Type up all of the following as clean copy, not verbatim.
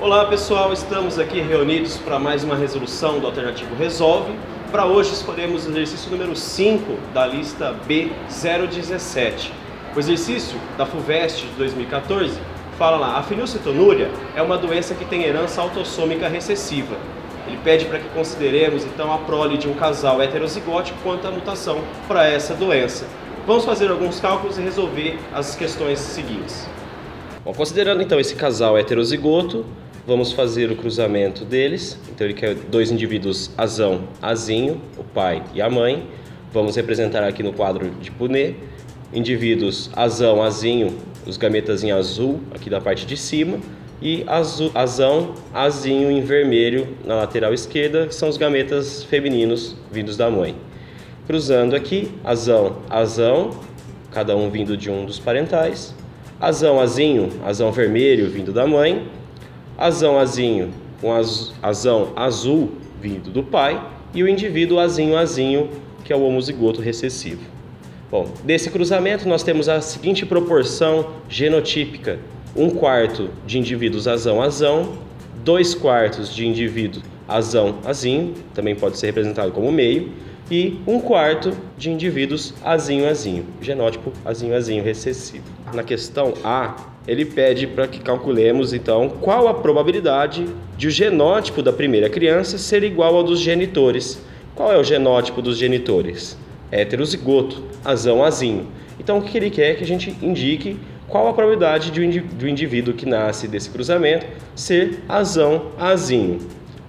Olá pessoal, estamos aqui reunidos para mais uma resolução do Alternativo Resolve. Para hoje escolhemos o exercício número 5 da lista B017. O exercício da FUVEST de 2014 fala lá: a fenilcetonúria é uma doença que tem herança autossômica recessiva. Ele pede para que consideremos então a prole de um casal heterozigótico quanto à mutação para essa doença. Vamos fazer alguns cálculos e resolver as questões seguintes. Bom, considerando então esse casal heterozigoto, vamos fazer o cruzamento deles. Então ele quer dois indivíduos azão, azinho, o pai e a mãe. Vamos representar aqui no quadro de Punnett indivíduos azão, azinho, os gametas em azul aqui da parte de cima, e azão, azinho em vermelho na lateral esquerda, que são os gametas femininos vindos da mãe. Cruzando aqui, azão, azão, cada um vindo de um dos parentais, azão, azinho, azão vermelho vindo da mãe, azão, azinho com azão azul vindo do pai, e o indivíduo azinho, azinho, que é o homozigoto recessivo. Bom, desse cruzamento nós temos a seguinte proporção genotípica: 1/4 de indivíduos azão, azão, 2/4 de indivíduos azão, azinho, também pode ser representado como meio, e 1/4 de indivíduos azinho, azinho, genótipo azinho, azinho recessivo. Na questão A, ele pede para que calculemos então qual a probabilidade de o genótipo da primeira criança ser igual ao dos genitores. Qual é o genótipo dos genitores? Heterozigoto, azão, azinho. Então o que ele quer é que a gente indique qual a probabilidade do indivíduo que nasce desse cruzamento ser azão, azinho.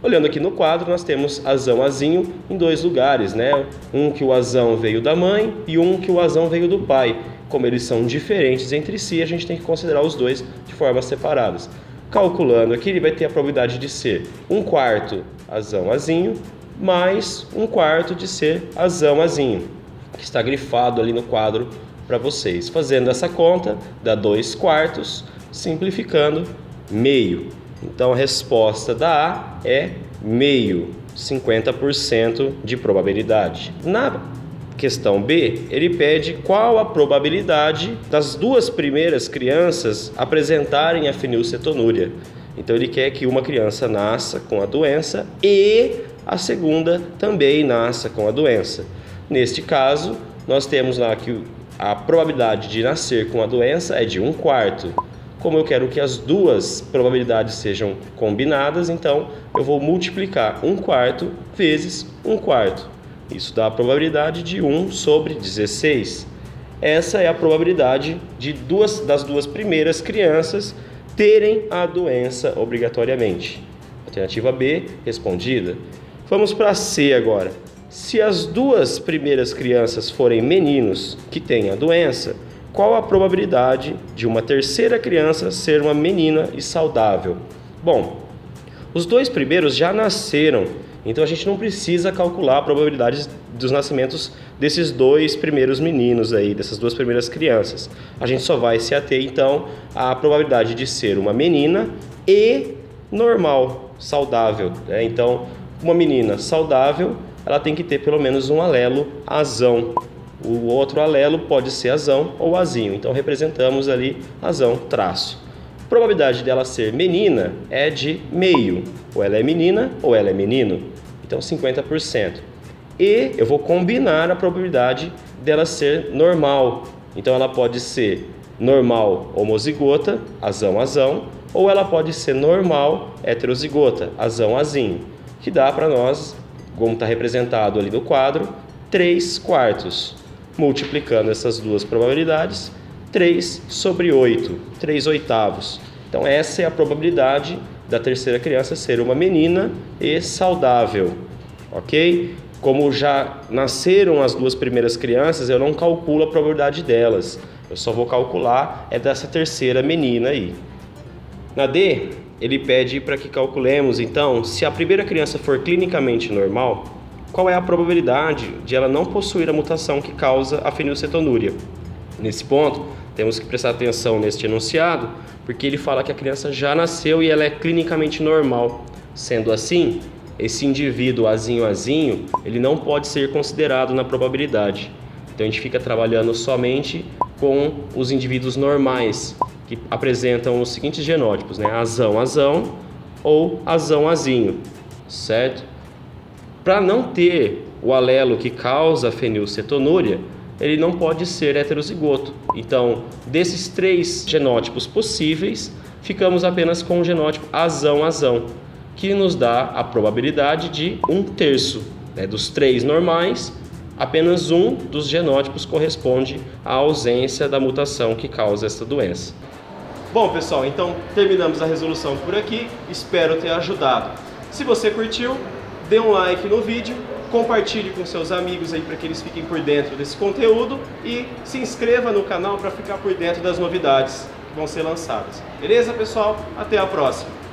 Olhando aqui no quadro, nós temos azão, azinho em dois lugares, né? Um que o azão veio da mãe e um que o azão veio do pai. Como eles são diferentes entre si, a gente tem que considerar os dois de formas separadas. Calculando aqui, ele vai ter a probabilidade de ser 1/4 azão, azinho, mais 1/4 de ser azão, azinho, que está grifado ali no quadro para vocês. Fazendo essa conta, dá 2/4, simplificando, meio. Então a resposta da A é meio, 50% de probabilidade. Na questão B, ele pede qual a probabilidade das duas primeiras crianças apresentarem a fenilcetonúria. Então ele quer que uma criança nasça com a doença e a segunda também nasça com a doença. Neste caso, nós temos lá que a probabilidade de nascer com a doença é de 1/4. Como eu quero que as duas probabilidades sejam combinadas, então eu vou multiplicar 1/4 vezes 1/4. Isso dá a probabilidade de 1/16. Essa é a probabilidade das duas primeiras crianças terem a doença obrigatoriamente. Alternativa B, respondida. Vamos para C agora. Se as duas primeiras crianças forem meninos que têm a doença, qual a probabilidade de uma terceira criança ser uma menina e saudável? Bom, os dois primeiros já nasceram, então a gente não precisa calcular a probabilidade dos nascimentos desses dois primeiros meninos aí, dessas duas primeiras crianças. A gente só vai se ater então à probabilidade de ser uma menina e normal, saudável, né? Então, uma menina saudável, ela tem que ter pelo menos um alelo azão. O outro alelo pode ser azão ou azinho. Então representamos ali azão, traço. A probabilidade dela ser menina é de meio. Ou ela é menina ou ela é menino. Então 50%. E eu vou combinar a probabilidade dela ser normal. Então ela pode ser normal homozigota, azão, azão, ou ela pode ser normal heterozigota, azão, azinho, que dá para nós, como está representado ali no quadro, 3/4. Multiplicando essas duas probabilidades, 3/8, 3/8. Então essa é a probabilidade da terceira criança ser uma menina e saudável, ok? Como já nasceram as duas primeiras crianças, eu não calculo a probabilidade delas. Eu só vou calcular dessa terceira menina aí. Na D, ele pede para que calculemos, então, se a primeira criança for clinicamente normal, qual é a probabilidade de ela não possuir a mutação que causa a fenilcetonúria. Nesse ponto, temos que prestar atenção neste enunciado, porque ele fala que a criança já nasceu e ela é clinicamente normal. Sendo assim, esse indivíduo azinho, azinho, ele não pode ser considerado na probabilidade. Então a gente fica trabalhando somente com os indivíduos normais, que apresentam os seguintes genótipos, né? Azão, azão, ou azão-azinho, certo? Para não ter o alelo que causa a fenilcetonúria, ele não pode ser heterozigoto. Então, desses 3 genótipos possíveis, ficamos apenas com o genótipo azão-azão, que nos dá a probabilidade de 1/3, né? Dos 3 normais, apenas um dos genótipos corresponde à ausência da mutação que causa essa doença. Bom, pessoal, então terminamos a resolução por aqui. Espero ter ajudado. Se você curtiu, dê um like no vídeo, compartilhe com seus amigos aí para que eles fiquem por dentro desse conteúdo e se inscreva no canal para ficar por dentro das novidades que vão ser lançadas. Beleza, pessoal? Até a próxima!